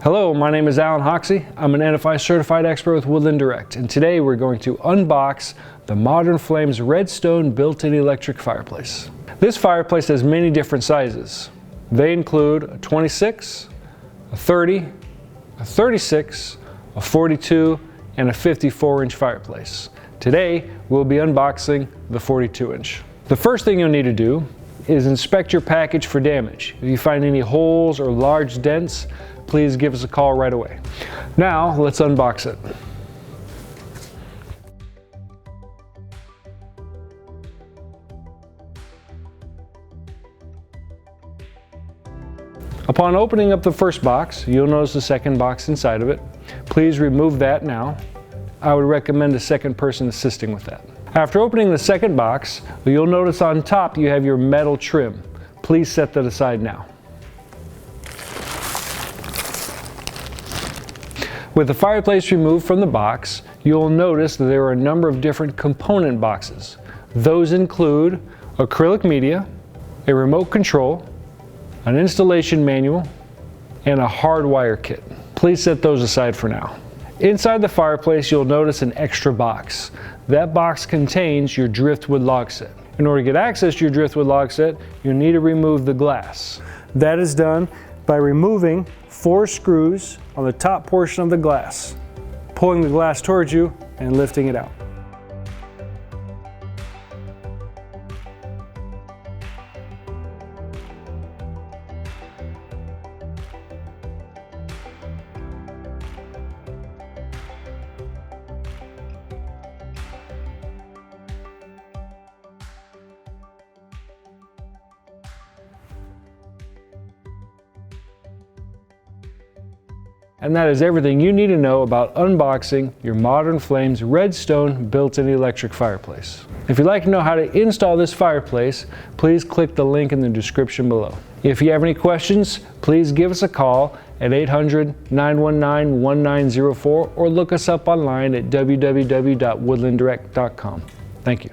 Hello, my name is Alan Hoxie. I'm an NFI certified expert with Woodland Direct, and today we're going to unbox the Modern Flames Redstone built-in electric fireplace. This fireplace has many different sizes. They include a 26, a 30, a 36, a 42, and a 54-inch fireplace. Today, we'll be unboxing the 42-inch. The first thing you'll need to do is inspect your package for damage. If you find any holes or large dents, please give us a call right away. Now, let's unbox it. Upon opening up the first box, you'll notice the second box inside of it. Please remove that now. I would recommend a second person assisting with that. After opening the second box, you'll notice on top you have your metal trim. Please set that aside now. With the fireplace removed from the box, you'll notice that there are a number of different component boxes. Those include acrylic media, a remote control, an installation manual, and a hardwire kit. Please set those aside for now. Inside the fireplace, you'll notice an extra box. That box contains your Driftwood log set. In order to get access to your Driftwood log set, you'll need to remove the glass. That is done by removing 4 screws on the top portion of the glass, pulling the glass towards you and lifting it out. And that is everything you need to know about unboxing your Modern Flames Redstone built-in electric fireplace. If you'd like to know how to install this fireplace, please click the link in the description below. If you have any questions, please give us a call at 800-919-1904 or look us up online at www.woodlanddirect.com. Thank you.